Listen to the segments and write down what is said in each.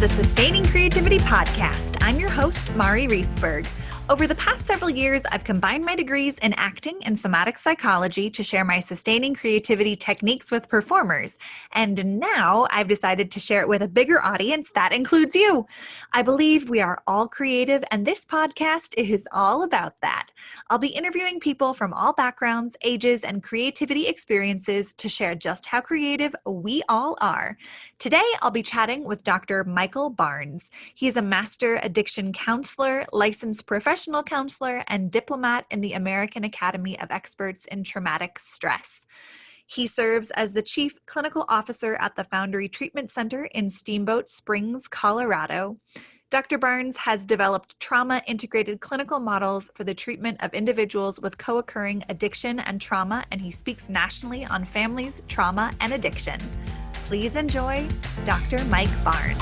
the Sustaining Creativity Podcast. I'm your host, Mari Riesberg. Over the past several years, I've combined my degrees in acting and somatic psychology to share my sustaining creativity techniques with performers. And now I've decided to share it with a bigger audience that includes you. I believe we are all creative, and this podcast is all about that. I'll be interviewing people from all backgrounds, ages, and creativity experiences to share just how creative we all are. Today, I'll be chatting with Dr. Michael Barnes. He is a master addiction counselor, licensed professional counselor, and diplomat in the American Academy of Experts in Traumatic Stress. He serves as the Chief Clinical Officer at the Foundry Treatment Center in Steamboat Springs, Colorado. Dr. Barnes has developed trauma-integrated clinical models for the treatment of individuals with co-occurring addiction and trauma, and he speaks nationally on families, trauma, and addiction. Please enjoy Dr. Mike Barnes.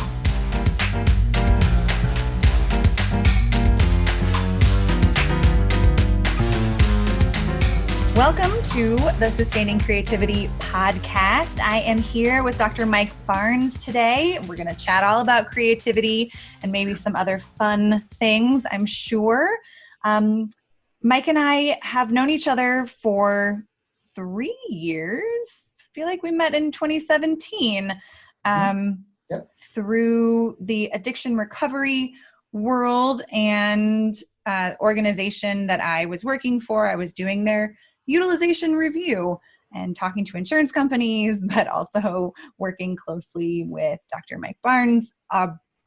Welcome to the Sustaining Creativity Podcast. I am here with Dr. Mike Barnes today. We're going to chat all about creativity and maybe some other fun things, I'm sure. Mike and I have known each other for 3 years. I feel like we met in 2017 through the addiction recovery world and organization that I was working for. I was doing their utilization review and talking to insurance companies, but also working closely with Dr. Mike Barnes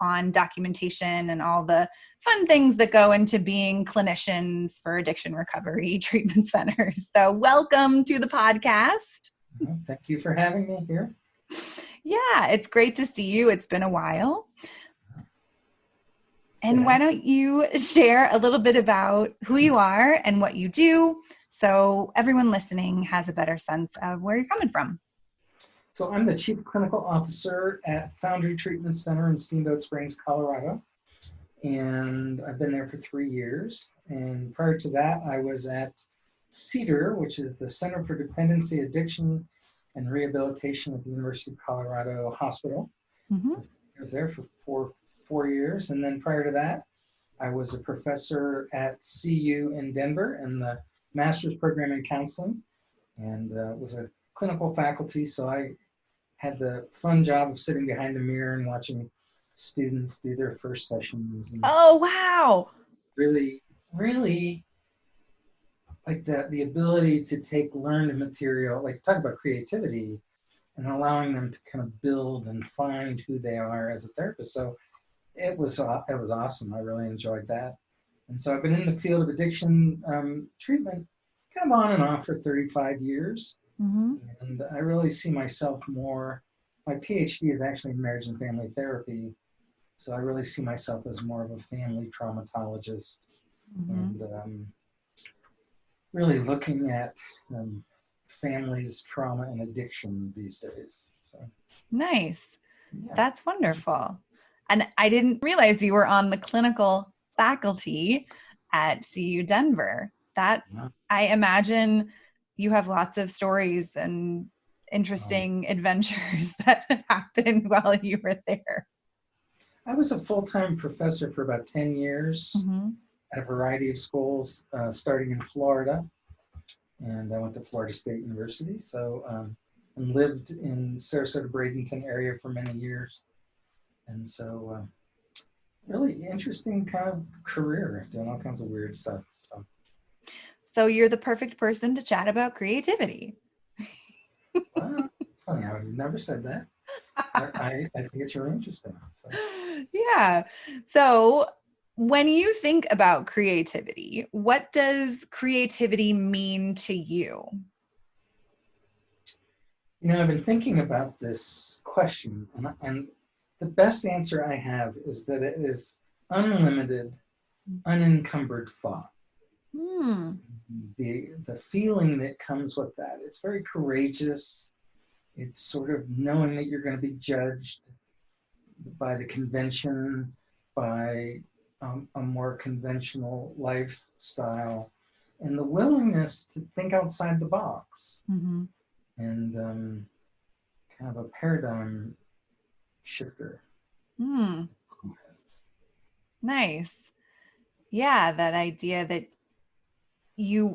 on documentation and all the fun things that go into being clinicians for addiction recovery treatment centers. So welcome to the podcast. Thank you for having me here. Yeah, it's great to see you. It's been a while. And why don't you share a little bit about who you are and what you do, so everyone listening has a better sense of where you're coming from. So I'm the Chief Clinical Officer at Foundry Treatment Center in Steamboat Springs, Colorado. And I've been there for 3 years. And prior to that, I was at CEDAR, which is the Center for Dependency, Addiction, and Rehabilitation at the University of Colorado Hospital. I was there for four years. And then prior to that, I was a professor at CU in Denver in the master's program in counseling, and was a clinical faculty. So I had the fun job of sitting behind the mirror and watching students do their first sessions. And oh, wow. Really like the ability to take learned material, like talk about creativity and allowing them to kind of build and find who they are as a therapist. So it was awesome. I really enjoyed that. And so I've been in the field of addiction treatment kind of on and off for 35 years. And I really see myself more, my PhD is actually in marriage and family therapy. So I really see myself as more of a family traumatologist and really looking at families, trauma, and addiction these days. So, nice. Yeah. That's wonderful. And I didn't realize you were on the clinical faculty at CU Denver. I imagine you have lots of stories and interesting adventures that happened while you were there. I was a full-time professor for about 10 years at a variety of schools, starting in Florida. And I went to Florida State University. So, and lived in Sarasota, Bradenton area for many years. And so, really interesting kind of career, doing all kinds of weird stuff. So you're the perfect person to chat about creativity. Well, it's funny, I've never said that. I think it's really interesting. So. Yeah. So when you think about creativity, what does creativity mean to you? You know, I've been thinking about this question, and the best answer I have is that it is unlimited, unencumbered thought. The feeling that comes with that, it's very courageous. It's sort of knowing that you're going to be judged by the convention, by a more conventional lifestyle, and the willingness to think outside the box. And kind of a paradigm shifter. Hmm. Nice. Yeah, that idea that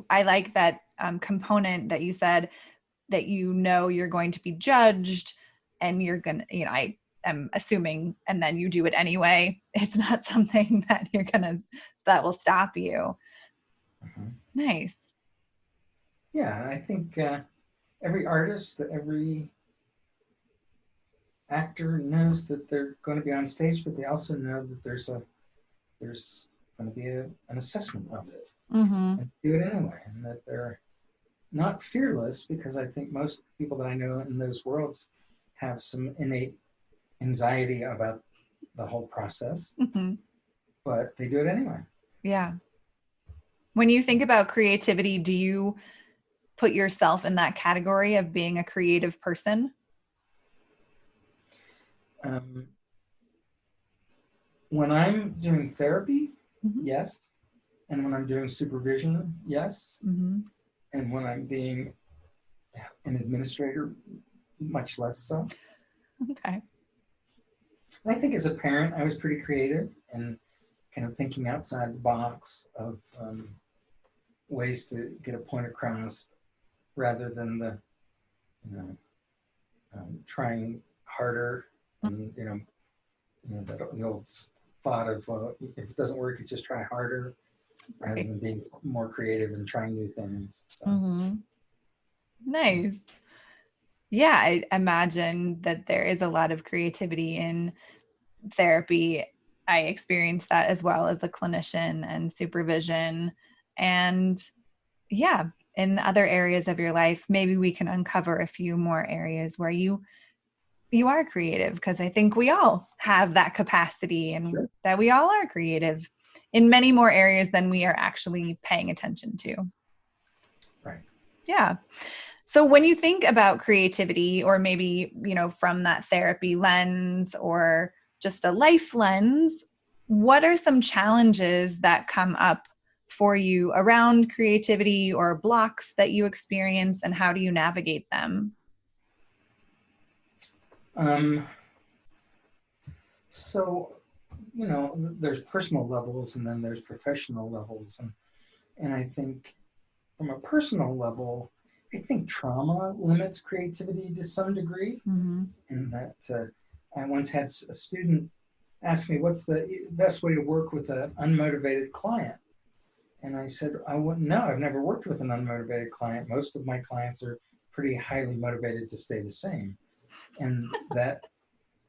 I like that component that you said that you're going to be judged and you're going to, I am assuming, and then you do it anyway. It's not something that that will stop you. Mhm. Nice. Yeah, I think every artist, every actor knows that they're going to be on stage, but they also know that there's going to be an assessment of it, Mm-hmm. and do it anyway, and that they're not fearless, because I think most people that I know in those worlds have some innate anxiety about the whole process, Mm-hmm. but they do it anyway. Yeah. When you think about creativity, do you put yourself in that category of being a creative person? Um, when I'm doing therapy, Mm-hmm. yes, and when I'm doing supervision, yes, Mm-hmm. and when I'm being an administrator, much less so. Okay. And I think as a parent, I was pretty creative and kind of thinking outside the box of ways to get a point across, rather than you know trying harder, and the old thought of if it doesn't work, you just try harder, rather Right. than being more creative and trying new things. So Mm-hmm. Nice. Yeah, I imagine that there is a lot of creativity in therapy. I experienced that as well as a clinician and supervision. And yeah, in other areas of your life, maybe we can uncover a few more areas where you are creative, because I think we all have that capacity and sure, that we all are creative in many more areas than we are actually paying attention to. right. Yeah. So when you think about creativity, or maybe, from that therapy lens or just a life lens, what are some challenges that come up for you around creativity, or blocks that you experience, and how do you navigate them? Um, so there's personal levels, and then there's professional levels, and I think from a personal level, I think trauma limits creativity to some degree. Mm-hmm. In that I once had a student ask me, what's the best way to work with an unmotivated client? And I said, I wouldn't know. I've never worked with an unmotivated client. Most of my clients are pretty highly motivated to stay the same. And that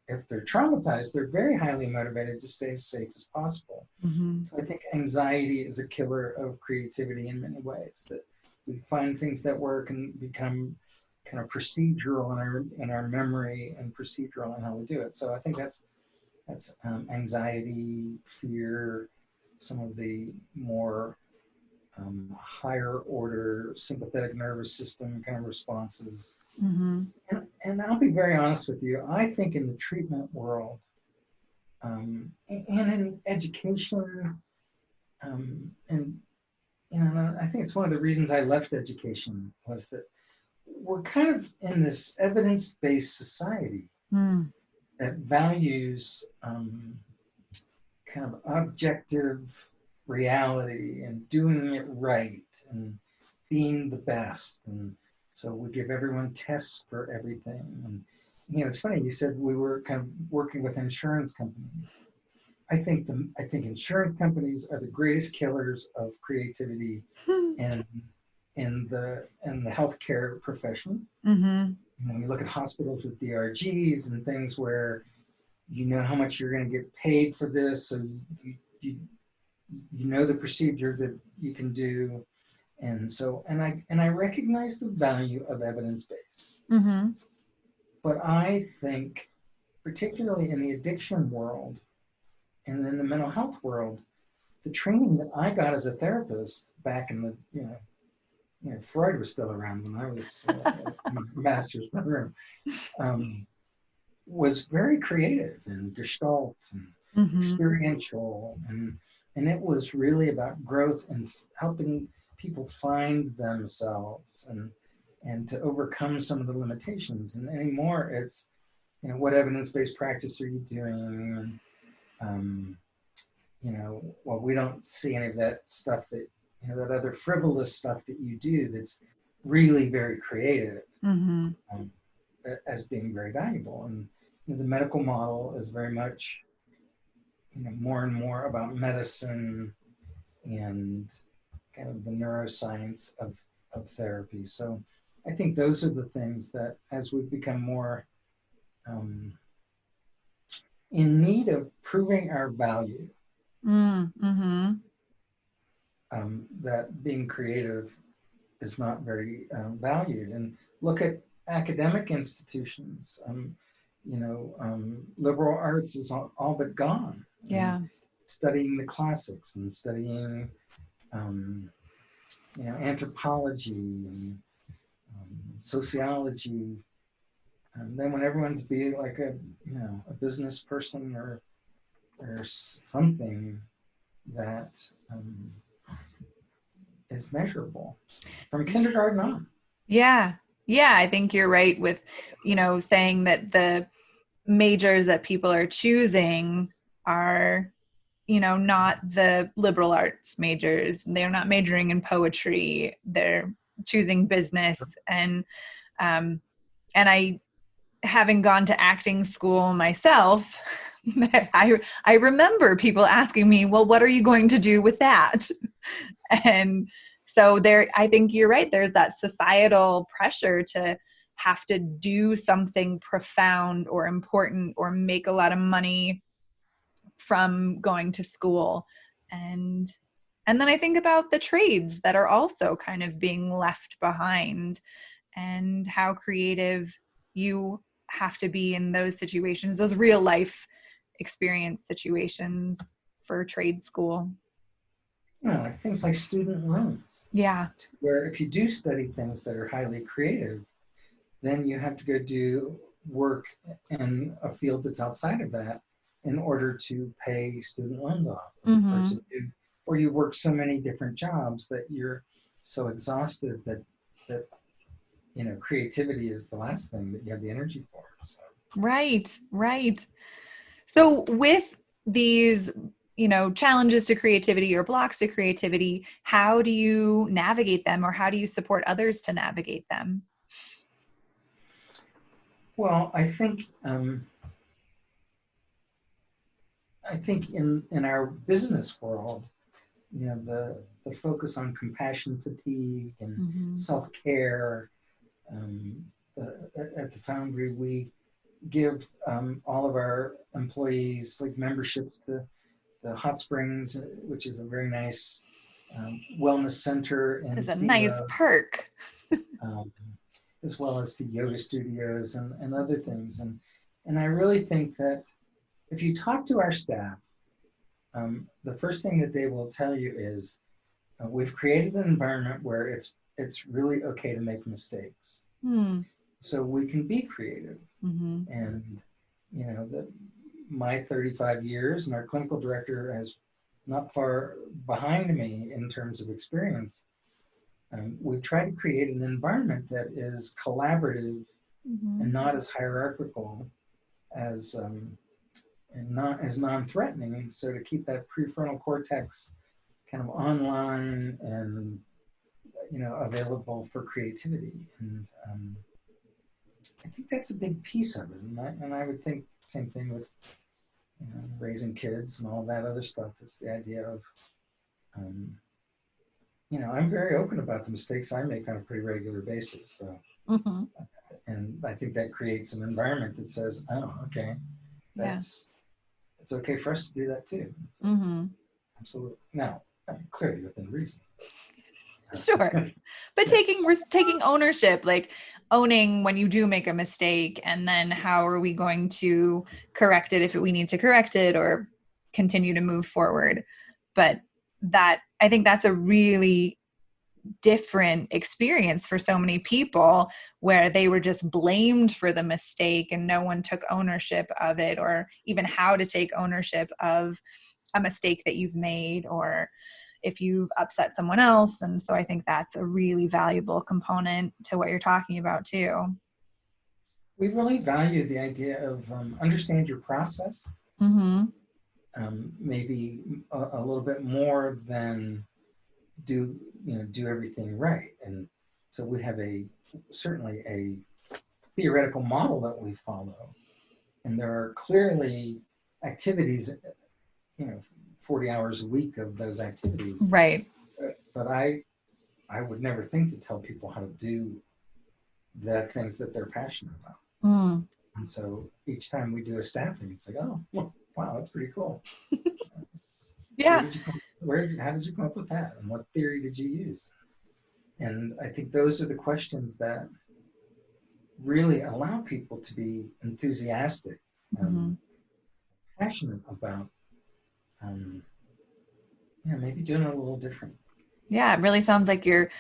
if they're traumatized, they're very highly motivated to stay as safe as possible. Mm-hmm. So I think anxiety is a killer of creativity in many ways, that we find things that work and become kind of procedural in our memory, and procedural in how we do it. So I think that's anxiety, fear, some of the more higher order sympathetic nervous system kind of responses. Mm-hmm. And I'll be very honest with you. I think in the treatment world, and in education, and I think it's one of the reasons I left education, was that we're kind of in this evidence-based society Mm. that values kind of objective reality and doing it right and being the best. And so we give everyone tests for everything. And it's funny, you said we were kind of working with insurance companies. I think insurance companies are the greatest killers of creativity in the healthcare profession. Mm-hmm. You look at hospitals with DRGs and things where you know how much you're going to get paid for this, so you know the procedure that you can do, and I recognize the value of evidence based, Mm-hmm. but I think particularly in the addiction world and in the mental health world, the training that I got as a therapist back in the Freud was still around when I was in my master's program, was very creative and gestalt and Mm-hmm. experiential, and it was really about growth and helping people find themselves and to overcome some of the limitations. And anymore, what evidence-based practice are you doing? Well, we don't see any of that stuff that, that other frivolous stuff that you do that's really very creative as being very valuable. And the medical model is very much, more and more about medicine and kind of the neuroscience of therapy. So I think those are the things that, as we've become more in need of proving our value, that being creative is not very valued. And look at academic institutions. Liberal arts is all but gone. Yeah. Studying the classics and studying, anthropology and sociology. And then when everyone to be like a business person or something that is measurable from kindergarten on. Yeah. Yeah. I think you're right with, saying that the majors that people are choosing are, not the liberal arts majors. They're not majoring in poetry. They're choosing business. And I, having gone to acting school myself, I remember people asking me, well, what are you going to do with that? And so I think you're right. There's that societal pressure to have to do something profound or important or make a lot of money from going to school. And then I think about the trades that are also kind of being left behind and how creative you have to be in those situations, those real life experience situations for trade school. Things like student loans. Yeah. Where if you do study things that are highly creative, then you have to go do work in a field that's outside of that in order to pay student loans off. Or you work so many different jobs that you're so exhausted that creativity is the last thing that you have the energy for. So. Right. So with these, challenges to creativity or blocks to creativity, how do you navigate them, or how do you support others to navigate them? Well, I think in our business world, the focus on compassion fatigue and self-care. At the Foundry, we give all of our employees like memberships to the Hot Springs, which is a very nice wellness center. It's a nice perk. As well as to yoga studios and other things. And I really think that if you talk to our staff, the first thing that they will tell you is we've created an environment where it's really okay to make mistakes. So we can be creative. And, my 35 years and our clinical director has not far behind me in terms of experience. We've tried to create an environment that is collaborative and not as hierarchical as and not as non-threatening. So to keep that prefrontal cortex kind of online and available for creativity. And I think that's a big piece of it. And I would think the same thing with raising kids and all that other stuff. It's the idea of I'm very open about the mistakes I make on a pretty regular basis. So, and I think that creates an environment that says, oh, okay, it's okay for us to do that too. Absolutely. Now, clearly within reason. Sure. But taking ownership, like owning when you do make a mistake, and then how are we going to correct it if we need to correct it or continue to move forward. But I think that's a really different experience for so many people, where they were just blamed for the mistake and no one took ownership of it, or even how to take ownership of a mistake that you've made, or if you've upset someone else. And so I think that's a really valuable component to what you're talking about too. we really value the idea of understand your process, Mm-hmm. maybe a little bit more than do everything right. And so we have certainly a theoretical model that we follow, and there are clearly activities, 40 hours a week of those activities. Right. But I would never think to tell people how to do the things that they're passionate about. Mm. And so each time we do a staffing, it's like, oh, wow, that's pretty cool. Yeah. How did you come up with that? And what theory did you use? And I think those are the questions that really allow people to be enthusiastic, Mm-hmm. passionate about, maybe doing it a little different. Yeah, it really sounds like you're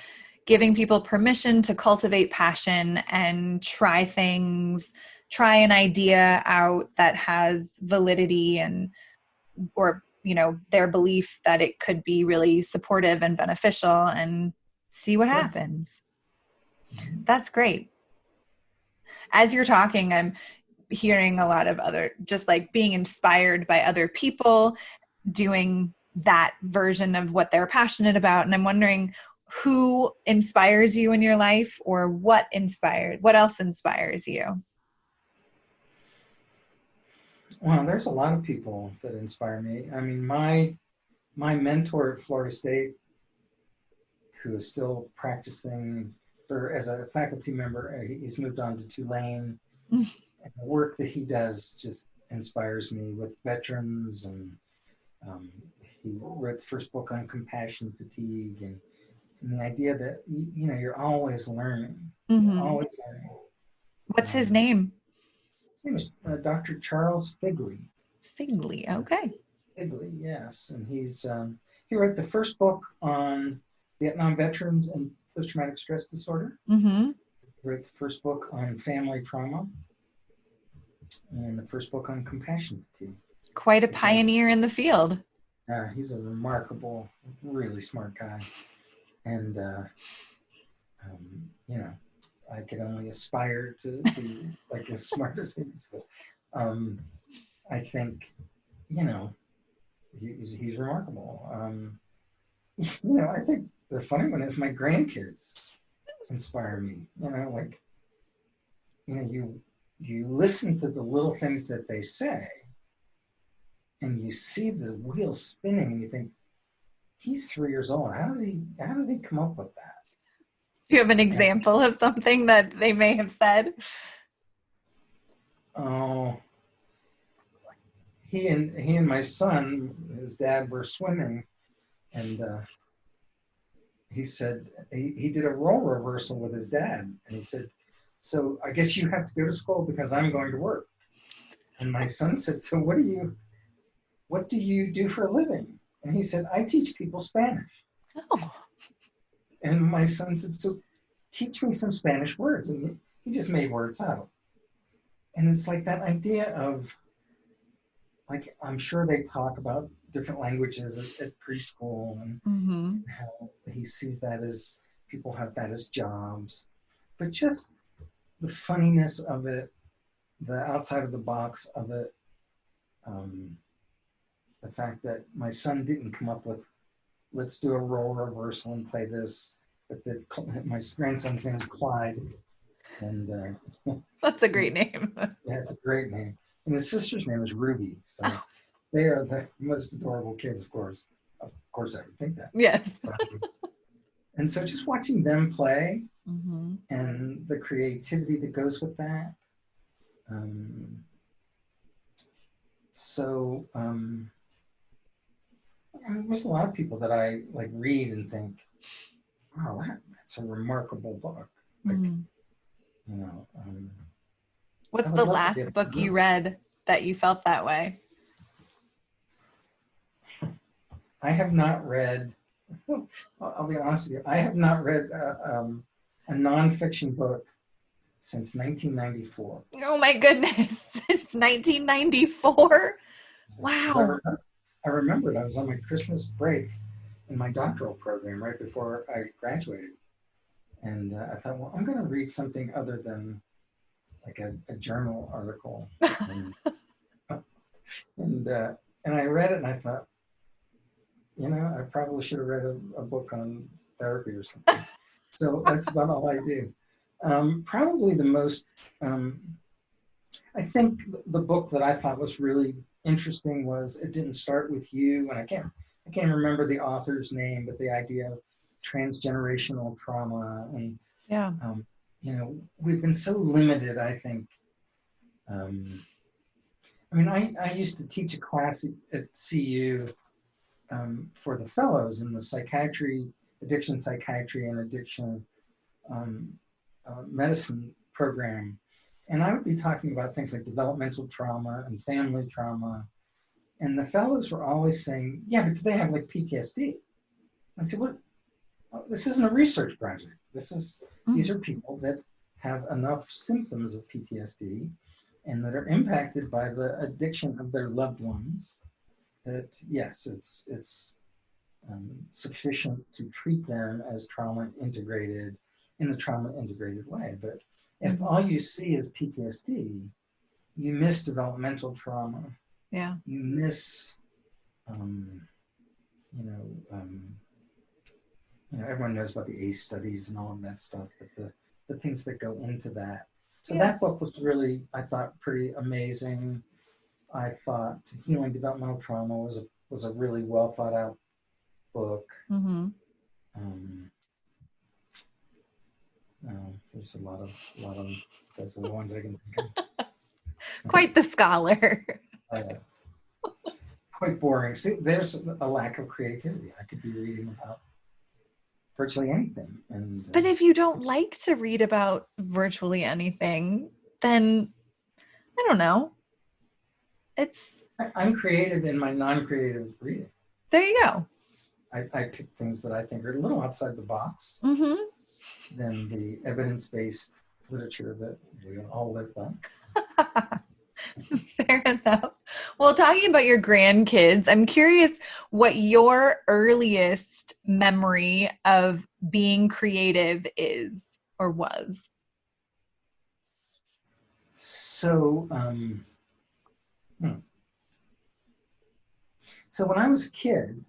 giving people permission to cultivate passion and try things, try an idea out that has validity or their belief that it could be really supportive and beneficial, and see what Sure. happens. That's great. As you're talking, I'm hearing a lot of just like being inspired by other people doing that version of what they're passionate about. And I'm wondering who inspires you in your life, or what else inspires you? Well, there's a lot of people that inspire me. I mean, my mentor at Florida State, who is still practicing as a faculty member, he's moved on to Tulane. And the work that he does just inspires me with veterans, and he wrote the first book on compassion fatigue, and the idea that you're always learning. Mm-hmm. You're always learning. What's his name? His name is Dr. Charles Figley. Figley, okay. Figley, yes, and he wrote the first book on Vietnam veterans and post-traumatic stress disorder. Mm-hmm. He wrote the first book on family trauma, and the first book on compassion fatigue. Quite a pioneer in the field. He's a remarkable, really smart guy. And, I could only aspire to be like as smart as he is. But I think, he's remarkable. I think the funny one is my grandkids inspire me. You listen to the little things that they say, and you see the wheel spinning, and you think, he's 3 years old. How did he come up with that? Do you have an example of something that they may have said? Oh, he and my son, his dad, were swimming, and he said he did a role reversal with his dad, and he said, "So I guess you have to go to school because I'm going to work." And my son said, "So what do you do for a living?" And he said, "I teach people Spanish." Oh. And my son said, "So teach me some Spanish words." And he just made words out. And it's like that idea of, like, I'm sure they talk about different languages at preschool, and Mm-hmm. how he sees that as people have that as jobs. But just the funniness of it, the outside of the box of it, the fact that my son didn't come up with, let's do a role reversal and play this. But my grandson's name is Clyde, and That's a great name. yeah, it's a great name. And his sister's name is Ruby. So they are the most adorable kids, of course. Of course, I would think that. Yes. And so just watching them play, Mm-hmm. and the creativity that goes with that. There's a lot of people that I like read and think, wow, that's a remarkable book. Like, What's the last book you read that you felt that way? I have not read, I'll be honest with you, I have not read a nonfiction book since 1994. Oh my goodness. It's 1994? Wow. I remembered I was on my Christmas break in my doctoral program right before I graduated. And I thought, well, I'm going to read something other than like a journal article, and and I read it and I thought, I probably should have read a book on therapy or something. So that's about all I do. Probably the most, I think the book that I thought was really interesting was It Didn't Start With You, and I can't remember the author's name, but the idea of transgenerational trauma. And Yeah. we've been so limited, I think. I used to teach a class at CU for the fellows in the psychiatry, addiction psychiatry and addiction medicine program. And I would be talking about things like developmental trauma and family trauma. And the fellows were always saying, yeah, but do they have like PTSD? I said, what? Oh, this isn't a research project. These are people that have enough symptoms of PTSD and that are impacted by the addiction of their loved ones that, yes, it's sufficient to treat them as trauma integrated in the trauma integrated way. But if all you see is PTSD, you miss developmental trauma. Yeah. You miss, everyone knows about the ACE studies and all of that stuff, but the things that go into that. So that book was really, I thought, pretty amazing. I thought Healing Developmental Trauma was a really well thought out book. Mm-hmm. There's a lot of those are the ones I can think of. Quite the scholar. Quite boring. See, there's a lack of creativity. I could be reading about virtually anything. But if you don't like to read about virtually anything, then I don't know. I'm creative in my non-creative reading. There you go. I pick things that I think are a little outside the box than the evidence-based literature that we all live by. Fair enough. Well, talking about your grandkids, I'm curious what your earliest memory of being creative is or was. So, so when I was a kid,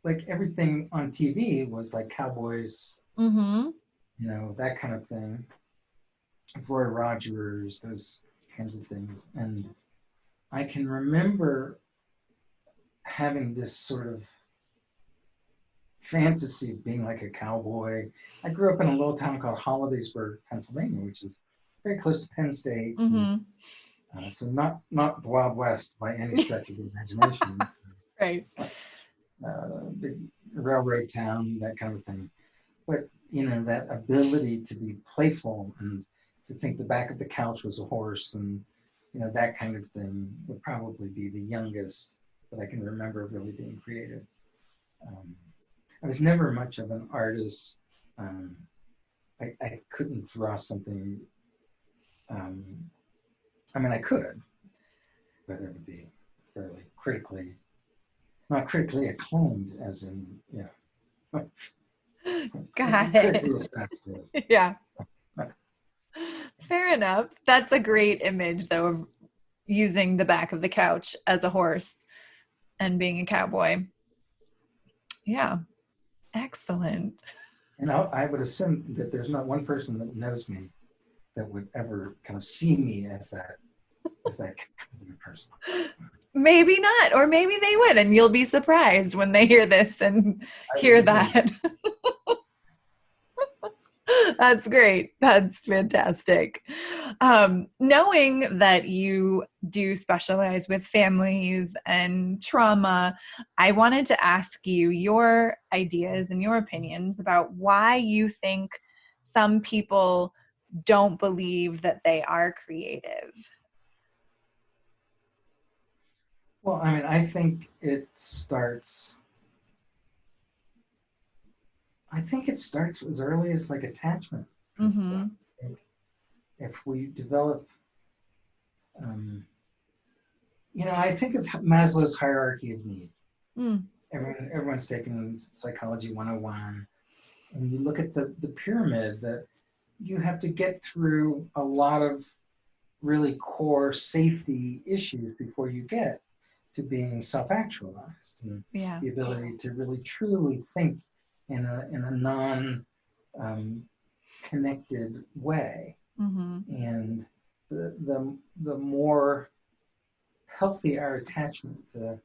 like everything on TV was like cowboys, that kind of thing. Roy Rogers, those kinds of things. And I can remember having this sort of fantasy of being like a cowboy. I grew up in a little town called Hollidaysburg, Pennsylvania, which is very close to Penn State. And, so not the Wild West by any stretch of the imagination. Right. Big railroad town, that kind of thing. But, that ability to be playful and to think the back of the couch was a horse and, that kind of thing would probably be the youngest that I can remember of really being creative. I was never much of an artist. I couldn't draw something. I could, but it would be fairly not critically acclaimed as in, Got it. Yeah. Fair enough. That's a great image, though, of using the back of the couch as a horse and being a cowboy. Yeah. Excellent. And I would assume that there's not one person that knows me that would ever kind of see me as that kind of person. Maybe not, or maybe they would, and you'll be surprised when they hear this and hear that. That's great. That's fantastic. Knowing that you do specialize with families and trauma, I wanted to ask you your ideas and your opinions about why you think some people don't believe that they are creative. Well, I think it starts as early as like attachment. If we develop, I think of Maslow's hierarchy of need. Everyone's taken Psychology 101, and you look at the pyramid that you have to get through a lot of really core safety issues before you get to being self-actualized, and the ability to really truly think in a non connected way. And the more healthy our attachment, the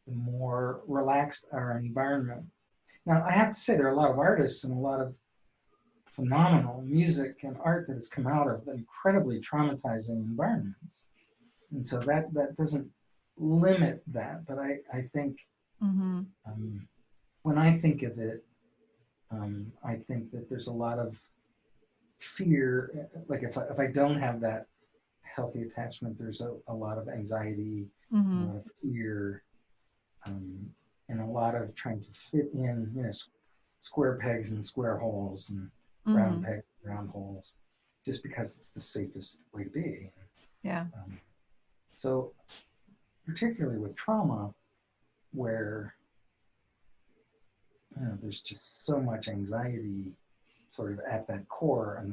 more relaxed our environment. Now, I have to say, there are a lot of artists and a lot of phenomenal music and art that has come out of incredibly traumatizing environments. And so that doesn't limit that. But I think when I think of it, I think that there's a lot of fear. Like if I don't have that healthy attachment, there's a lot of anxiety, a lot of fear, and a lot of trying to fit in, square pegs and square holes, and round pegs and round holes, just because it's the safest way to be. Yeah. So particularly with trauma, where there's just so much anxiety sort of at that core, and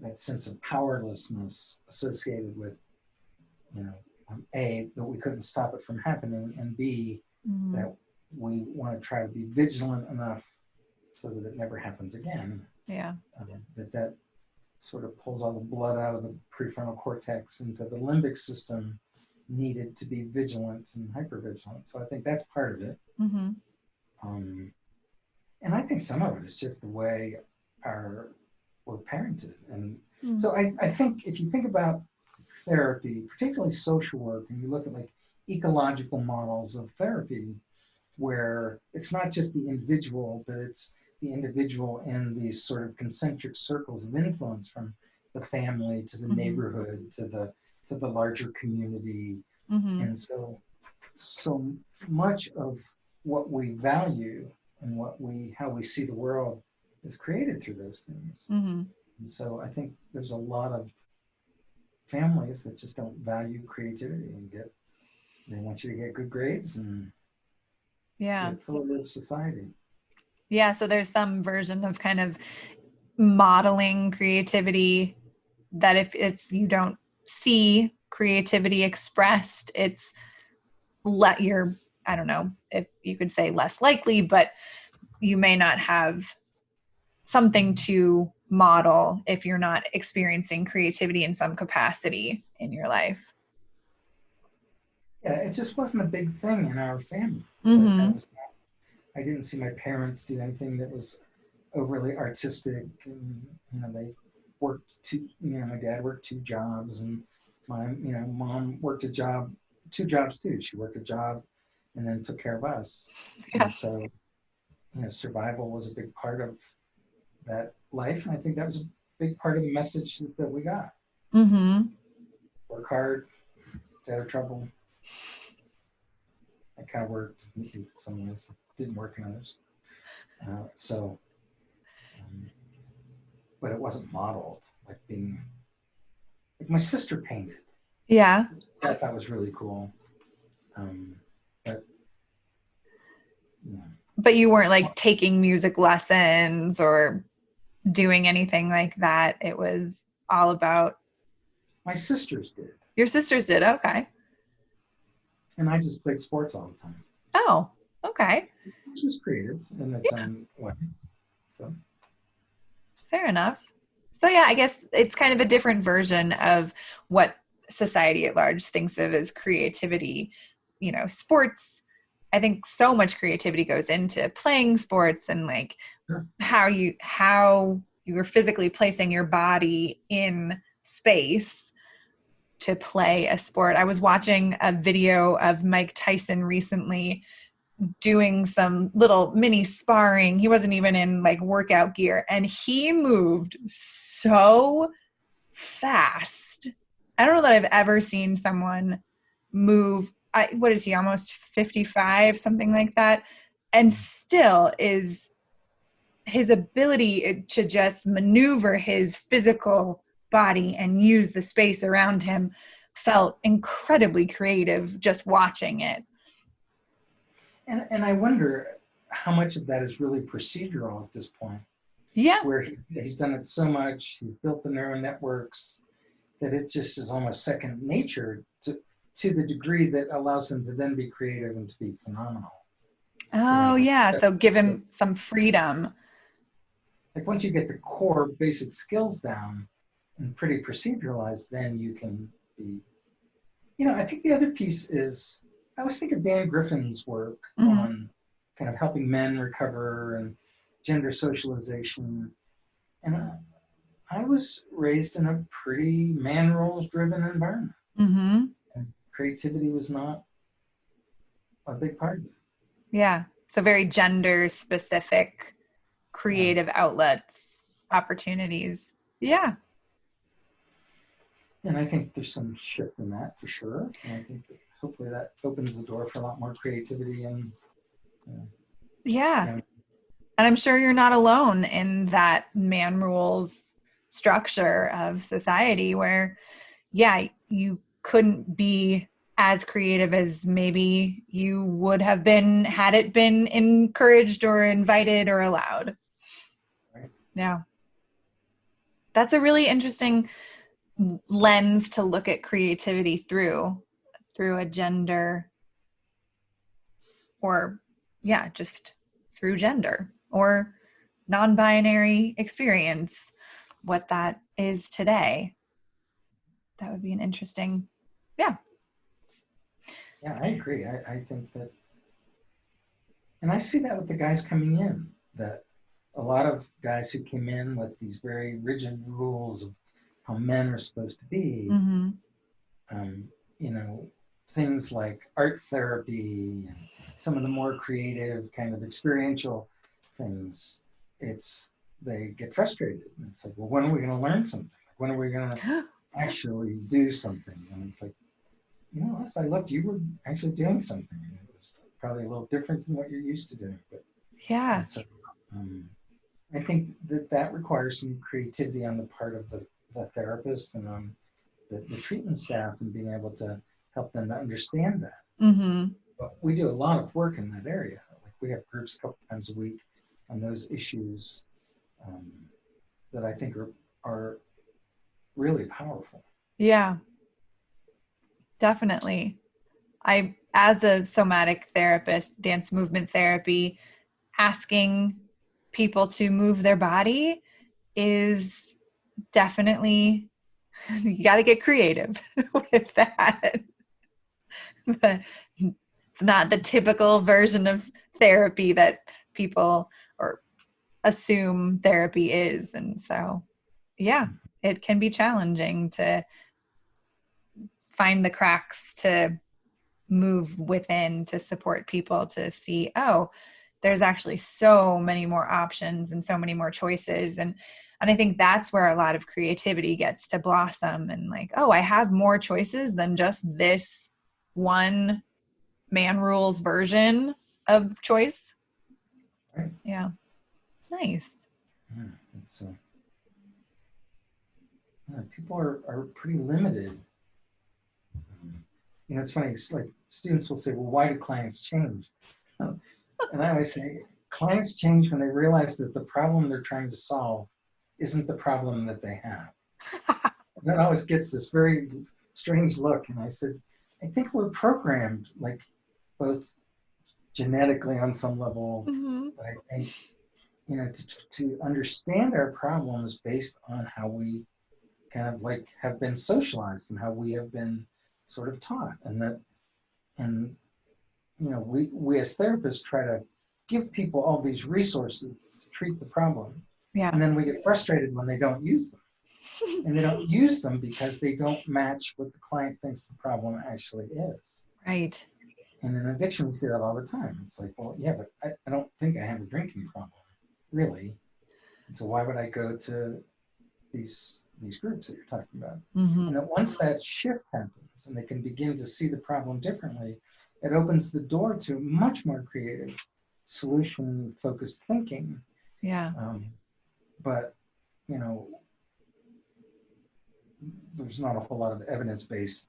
that sense of powerlessness associated with, A, that we couldn't stop it from happening, and B, that we want to try to be vigilant enough so that it never happens again. Yeah. That sort of pulls all the blood out of the prefrontal cortex into the limbic system needed to be vigilant and hypervigilant. So I think that's part of it. And I think some of it is just the way we're parented. And so I think if you think about therapy, particularly social work, and you look at like ecological models of therapy, where it's not just the individual, but it's the individual in these sort of concentric circles of influence, from the family to the neighborhood to the larger community. And so much of what we value and how we see the world is created through those things. And so I think there's a lot of families that just don't value creativity, and they want you to get good grades and live society. Yeah, so there's some version of kind of modeling creativity that if you don't see creativity expressed, it's I don't know if you could say less likely, but you may not have something to model if you're not experiencing creativity in some capacity in your life. Yeah, it just wasn't a big thing in our family. I didn't see my parents do anything that was overly artistic, and they worked my dad worked 2 jobs, and my mom worked two jobs too. She worked a job and then took care of us. Yeah. And so survival was a big part of that life, and I think that was a big part of the message that we got. Work hard, stay out of trouble. That kind of worked in some ways, didn't work in others. But it wasn't modeled, like my sister painted. Yeah. I thought was really cool. But you weren't like taking music lessons or doing anything like that. It was all about. My sisters did. Your sisters did? Okay. And I just played sports all the time. Oh, okay. Which was creative in its own way. So. Fair enough. So yeah, I guess it's kind of a different version of what society at large thinks of as creativity. Sports, I think so much creativity goes into playing sports, and like how you are physically placing your body in space to play a sport. I was watching a video of Mike Tyson recently doing some little mini sparring. He wasn't even in like workout gear, and he moved so fast. I don't know that I've ever seen someone move. What is he, almost 55, something like that? And still is his ability to just maneuver his physical body and use the space around him felt incredibly creative just watching it. And I wonder how much of that is really procedural at this point. Yeah. to where he's done it so much, he's built the neural networks, that it just is almost second nature to the degree that allows him to then be creative and to be phenomenal. Oh, yeah. So give him some freedom. Like once you get the core basic skills down and pretty proceduralized, then you can be, I think the other piece is, I always think of Dan Griffin's work on kind of helping men recover and gender socialization. And I was raised in a pretty man roles driven environment. And creativity was not a big part of it. Yeah. So very gender specific creative outlets, opportunities. Yeah. And I think there's some shift in that for sure. And I think that hopefully that opens the door for a lot more creativity and yeah. And I'm sure you're not alone in that man rules structure of society where, yeah, you couldn't be as creative as maybe you would have been had it been encouraged or invited or allowed. Right. Yeah. That's a really interesting lens to look at creativity through a gender or just through gender or non-binary experience, what that is today. That would be an interesting, Yeah, I agree. I think that, and I see that with the guys coming in, that a lot of guys who came in with these very rigid rules of how men are supposed to be, things like art therapy and some of the more creative kind of experiential things, they get frustrated. And it's like, well, when are we going to learn something? When are we going to actually do something? And it's like, last I looked, you were actually doing something. It was probably a little different than what you're used to doing. But yeah. So I think that requires some creativity on the part of the therapist and on the treatment staff, and being able to help them to understand that. But we do a lot of work in that area. Like we have groups a couple times a week on those issues that I think are really powerful. Yeah, definitely. As a somatic therapist, dance movement therapy, asking people to move their body is definitely, you got to get creative with that. But it's not the typical version of therapy that people or assume therapy is. And so, yeah, it can be challenging to find the cracks to move within to support people to see, oh, there's actually so many more options and so many more choices. And I think that's where a lot of creativity gets to blossom, and like, oh, I have more choices than just this one man rules version of choice. Right. Yeah. Nice. Yeah, people are pretty limited. It's funny. It's like students will say, well, why do clients change? And I always say, clients change when they realize that the problem they're trying to solve isn't the problem that they have. And that always gets this very strange look. And I said, I think we're programmed, like both genetically on some level, but I think, to understand our problems based on how we kind of like have been socialized and how we have been sort of taught, and we as therapists try to give people all these resources to treat the problem. Yeah. And then we get frustrated when they don't use them. And they don't use them because they don't match what the client thinks the problem actually is. Right. And in addiction, we see that all the time. It's like, well, yeah, but I don't think I have a drinking problem, really. And so why would I go to these groups that you're talking about? And that once that shift happens and they can begin to see the problem differently, it opens the door to much more creative, solution-focused thinking. Yeah. But, there's not a whole lot of evidence-based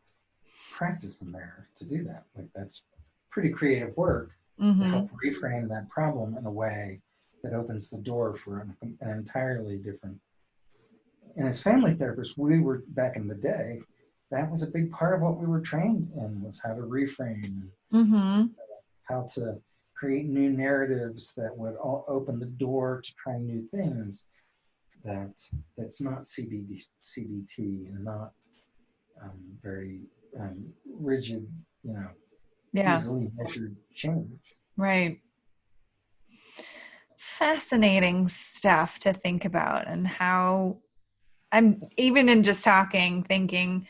practice in there to do that. Like that's pretty creative work to help reframe that problem in a way that opens the door for an entirely different. And as family therapists, we were back in the day, that was a big part of what we were trained in, was how to reframe, Mm-hmm. how to create new narratives that would all open the door to try new things. That's not CBT and not very rigid, Yeah. easily measured change. Right. Fascinating stuff to think about, and how I'm even in just talking, thinking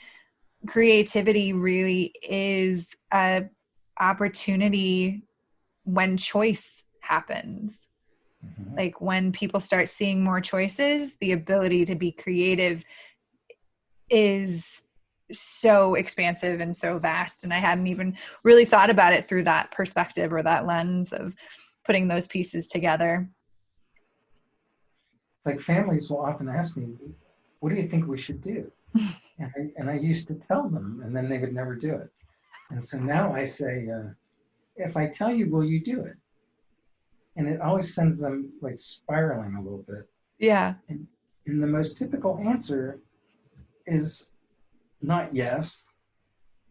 creativity really is a opportunity when choice happens. Mm-hmm. Like when people start seeing more choices, the ability to be creative is so expansive and so vast. And I hadn't even really thought about it through that perspective or that lens of putting those pieces together. It's like families will often ask me, what do you think we should do? And I used to tell them, and then they would never do it. And so now I say, if I tell you, will you do it? And it always sends them like spiraling a little bit. Yeah. And the most typical answer is not yes,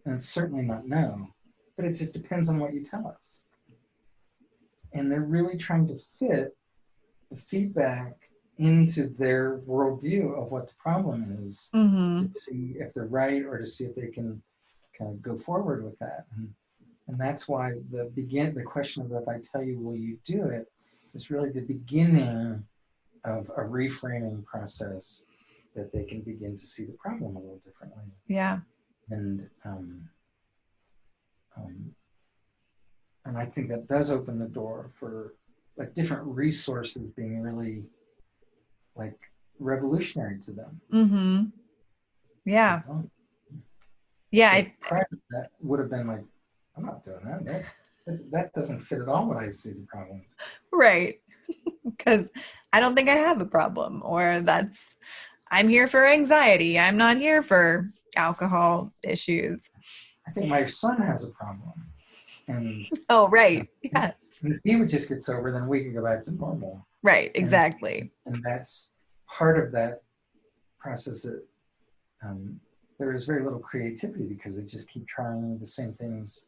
and it's certainly not no, but it just depends on what you tell us. And they're really trying to fit the feedback into their worldview of what the problem is, Mm-hmm. to see if they're right or to see if they can kind of go forward with that. And that's why the question of, if I tell you, will you do it, is really the beginning of a reframing process that they can begin to see the problem a little differently. Yeah. And I think that does open the door for like different resources being really like revolutionary to them. Mm-hmm. Yeah. Yeah. Prior to that would have been like, I'm not doing that. That doesn't fit at all what I see the problems. Right. Because I don't think I have a problem, or I'm here for anxiety. I'm not here for alcohol issues. I think my son has a problem. And oh, right. Yes. if he would just get sober, then we could go back to normal. Right. Exactly. And that's part of that process, that there is very little creativity because they just keep trying the same things.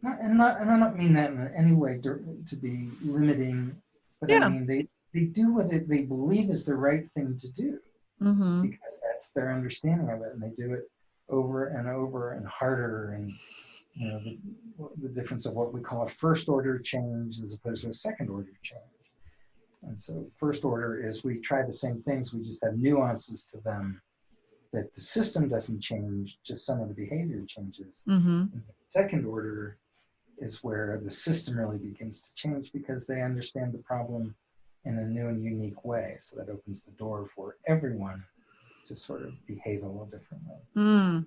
And I don't mean that in any way to be limiting, but yeah. I mean they do what they believe is the right thing to do, mm-hmm. because that's their understanding of it, and they do it over and over and harder. And the difference of what we call a first order change as opposed to a second order change. And so first order is we try the same things, we just have nuances to them that the system doesn't change, just some of the behavior changes. Mm-hmm. And the second order is where the system really begins to change because they understand the problem in a new and unique way. So that opens the door for everyone to sort of behave a little differently. Mm.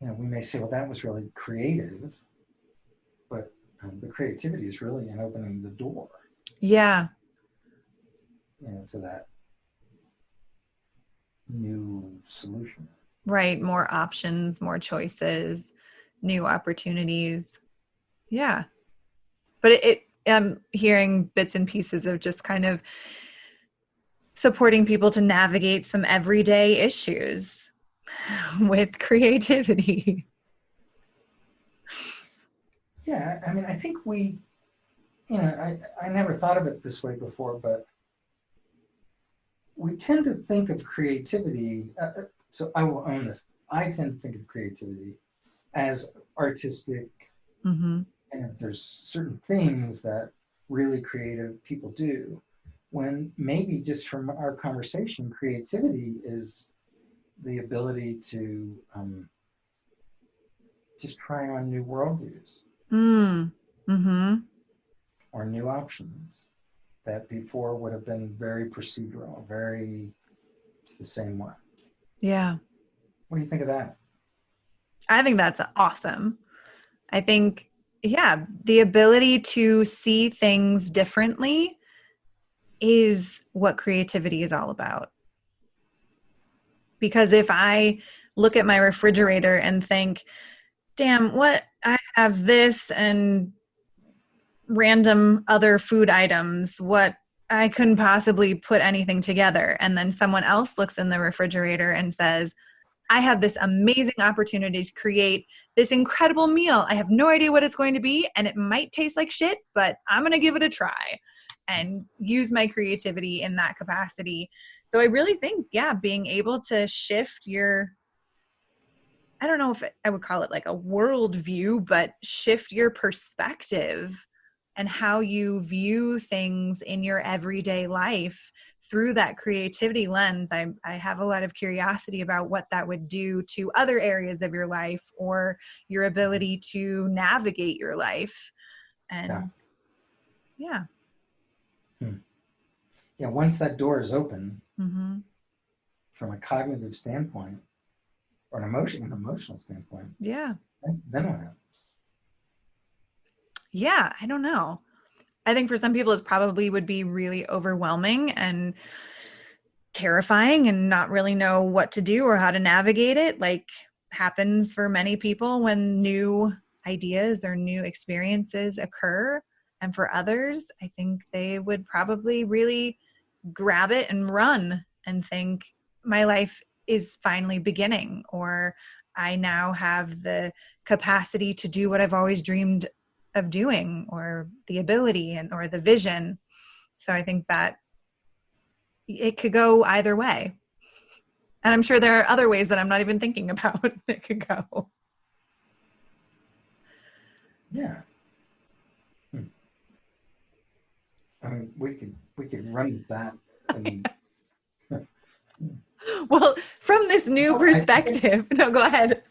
We may say, well, that was really creative, but the creativity is really in opening the door. Yeah. To that new solution. Right. More options, more choices, new opportunities. Yeah. But I'm hearing bits and pieces of just kind of supporting people to navigate some everyday issues with creativity. Yeah. I mean, I think I never thought of it this way before, but we tend to think of creativity, so I will own this. I tend to think of creativity as artistic, mm-hmm. and if there's certain things that really creative people do, when maybe just from our conversation, creativity is the ability to just try on new worldviews. Mm-hmm. Or new options that before would have been very procedural, it's the same way. Yeah. What do you think of that? I think that's awesome. I think, the ability to see things differently is what creativity is all about. Because if I look at my refrigerator and think, damn, what, I have this and random other food items, what I couldn't possibly put anything together. And then someone else looks in the refrigerator and says, I have this amazing opportunity to create this incredible meal. I have no idea what it's going to be, and it might taste like shit, but I'm going to give it a try and use my creativity in that capacity. So I really think, yeah, being able to shift your, I don't know if I would call it like a worldview, but shift your perspective and how you view things in your everyday life through that creativity lens. I have a lot of curiosity about what that would do to other areas of your life or your ability to navigate your life. And yeah. Yeah, once that door is open, Mm-hmm. from a cognitive standpoint or an emotional standpoint, Yeah. then what happens? Yeah, I don't know. I think for some people it probably would be really overwhelming and terrifying and not really know what to do or how to navigate it, like happens for many people when new ideas or new experiences occur. And for others, I think they would probably really grab it and run and think, my life is finally beginning, or I now have the capacity to do what I've always dreamed of doing, or the ability and or the vision. So I think that it could go either way. And I'm sure there are other ways that I'm not even thinking about that could go. Yeah. I mean, we could run with that. And, Well, from this new well, perspective, no, go ahead.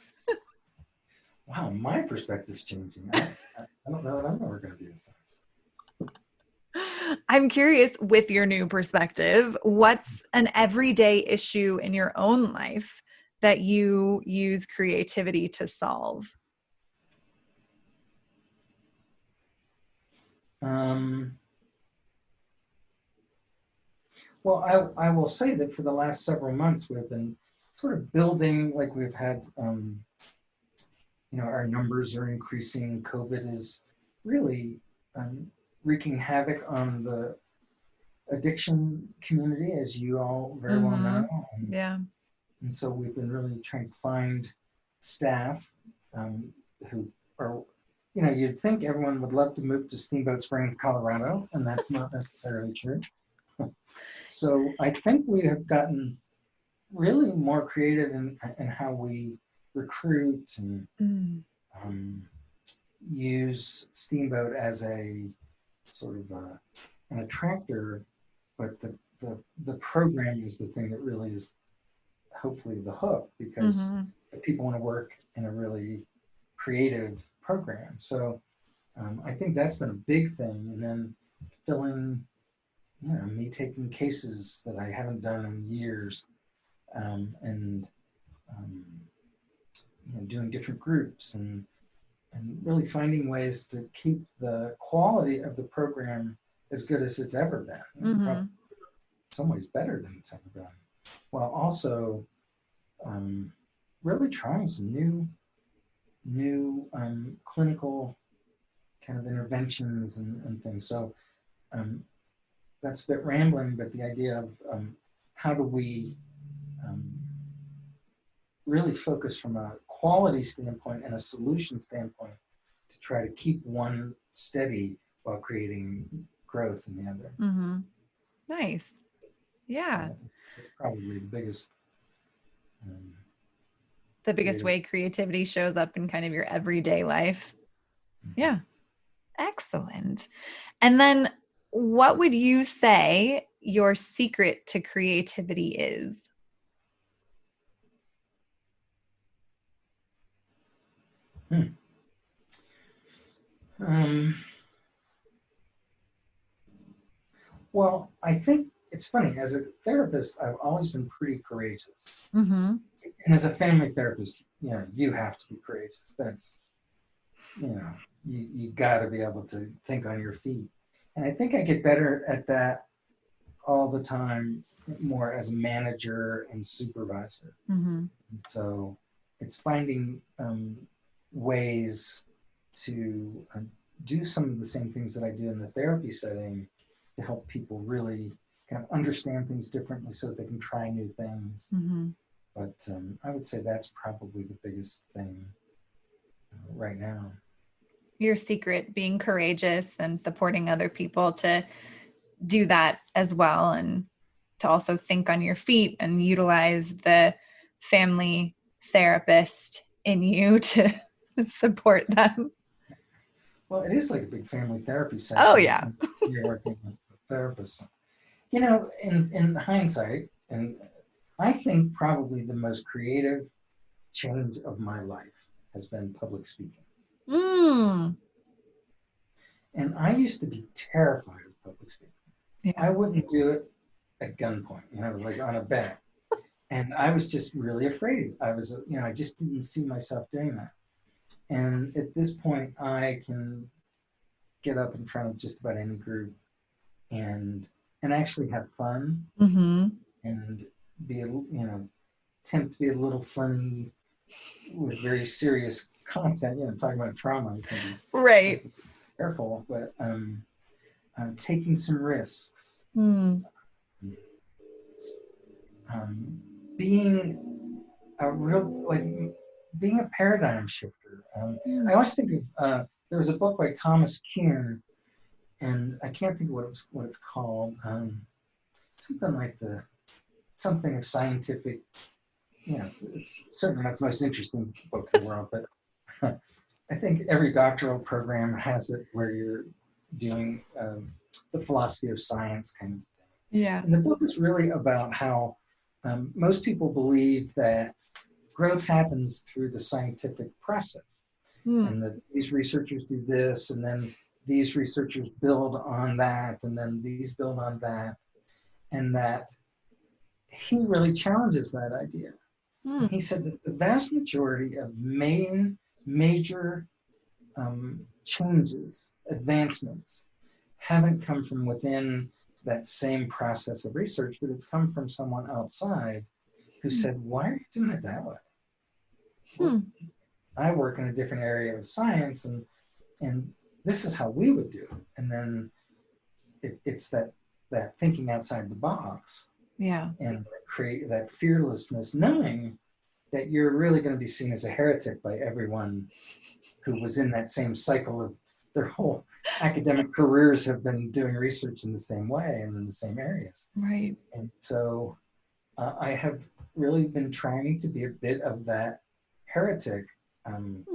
wow, my perspective's changing. I don't know that I'm ever going to be the same. I'm curious, with your new perspective, what's an everyday issue in your own life that you use creativity to solve? Well, I will say that for the last several months, we've been sort of building, like we've had, our numbers are increasing. COVID is really wreaking havoc on the addiction community, as you all very well know. Yeah. And so we've been really trying to find staff who are, you'd think everyone would love to move to Steamboat Springs, Colorado, and that's not necessarily true. So I think we have gotten really more creative in how we recruit and use Steamboat as a sort of an attractor, but the program is the thing that really is hopefully the hook, because people want to work in a really creative program. So I think that's been a big thing. And then filling, me taking cases that I haven't done in years, and doing different groups and really finding ways to keep the quality of the program as good as it's ever been. Probably in some ways better than it's ever been, while also really trying some new clinical kind of interventions and things. So that's a bit rambling, but the idea of how do we really focus from a quality standpoint and a solution standpoint to try to keep one steady while creating growth in the other. Nice. Yeah. It's probably the biggest way creativity shows up in kind of your everyday life. Yeah. Excellent. And then what would you say your secret to creativity is? Well, I think it's funny. As a therapist, I've always been pretty courageous. And as a family therapist, you have to be courageous. That's, you got to be able to think on your feet. And I think I get better at that all the time, more as a manager and supervisor. So it's finding ways to do some of the same things that I do in the therapy setting to help people really kind of understand things differently so that they can try new things. Mm-hmm. But I would say that's probably the biggest thing right now. Your secret, being courageous and supporting other people to do that as well, and to also think on your feet and utilize the family therapist in you to support them. Well, it is like a big family therapy Oh, session. yeah. You're working with a therapist. You know, in hindsight, and I think probably the most creative change of my life has been public speaking. Mm. And I used to be terrified of public speaking. Yeah. I wouldn't do it at gunpoint, like on a bed. And I was just really afraid. I just didn't see myself doing that. And at this point, I can get up in front of just about any group and actually have fun Mm-hmm. and be attempt to be a little funny with very serious content. Talking about trauma, Right. careful, but taking some risks, Mm. being being a paradigm shifter. I always think of there was a book by Thomas Kuhn, and I can't think of what it's called. Something like something of scientific. It's certainly not the most interesting book in the world, but I think every doctoral program has it where you're doing the philosophy of science kind of thing. Yeah. And the book is really about how most people believe that growth happens through the scientific process. Mm. And that these researchers do this, and then these researchers build on that, and then these build on that. And that he really challenges that idea. Mm. He said that the vast majority of major changes, advancements, haven't come from within that same process of research, but it's come from someone outside who said, why are you doing it that way? Well, I work in a different area of science, and this is how we would do it. And then it's that thinking outside the box. Yeah. And create that fearlessness, knowing that you're really going to be seen as a heretic by everyone who was in that same cycle of their whole academic careers have been doing research in the same way and in the same areas. Right. And so I have really been trying to be a bit of that heretic and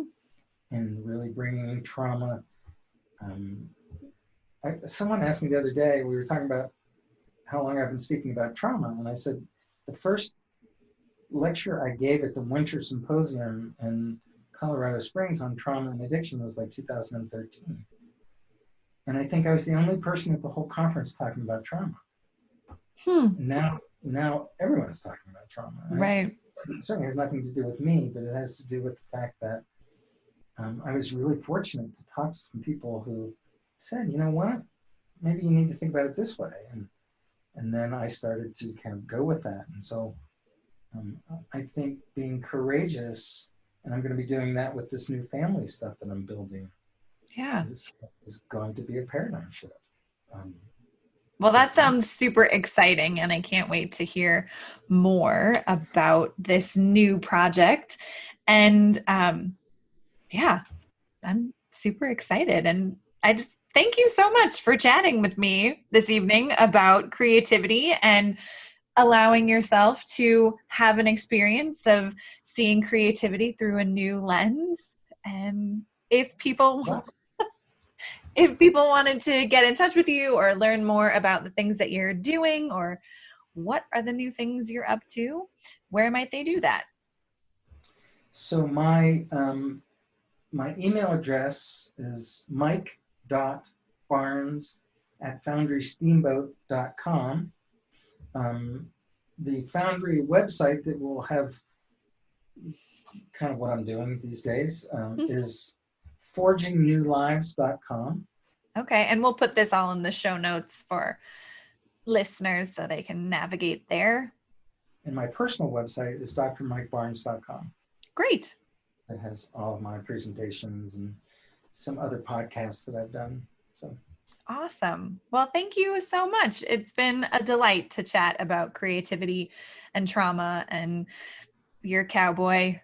really bringing trauma. Someone asked me the other day, we were talking about how long I've been speaking about trauma, and I said the first lecture I gave at the Winter Symposium in Colorado Springs on trauma and addiction was like 2013. And I think I was the only person at the whole conference talking about trauma. Now everyone is talking about trauma. Right. It certainly has nothing to do with me, but it has to do with the fact that I was really fortunate to talk to some people who said, you know what, maybe you need to think about it this way. And then I started to kind of go with that. And so I think being courageous, and I'm going to be doing that with this new family stuff that I'm building, is going to be a paradigm shift. Well, that sounds super exciting, and I can't wait to hear more about this new project. And yeah, I'm super excited. And I just thank you so much for chatting with me this evening about creativity and allowing yourself to have an experience of seeing creativity through a new lens. And if people wanted to get in touch with you or learn more about the things that you're doing, or what are the new things you're up to, where might they do that? So my email address is mike.barnes@foundrysteamboat.com. The Foundry website that will have kind of what I'm doing these days is forgingnewlives.com. Okay, and we'll put this all in the show notes for listeners so they can navigate there. And my personal website is drmikebarnes.com. Great. It has all of my presentations and some other podcasts that I've done. So. Awesome. Well, thank you so much. It's been a delight to chat about creativity and trauma and your cowboy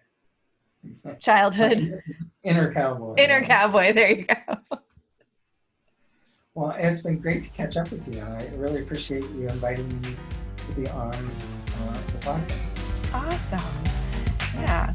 childhood. Inner cowboy. Inner cowboy. There you go. Well, it's been great to catch up with you. I really appreciate you inviting me to be on the podcast. Awesome. Yeah.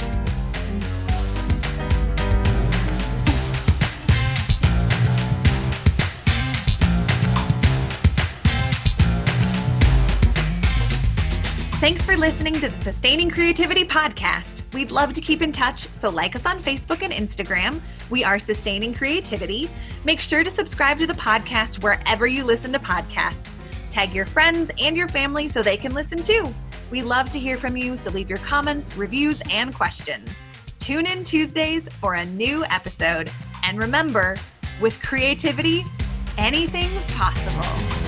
Thanks for listening to the Sustaining Creativity Podcast. We'd love to keep in touch, so like us on Facebook and Instagram. We are Sustaining Creativity. Make sure to subscribe to the podcast wherever you listen to podcasts. Tag your friends and your family so they can listen too. We love to hear from you, so leave your comments, reviews, and questions. Tune in Tuesdays for a new episode. And remember, with creativity, anything's possible.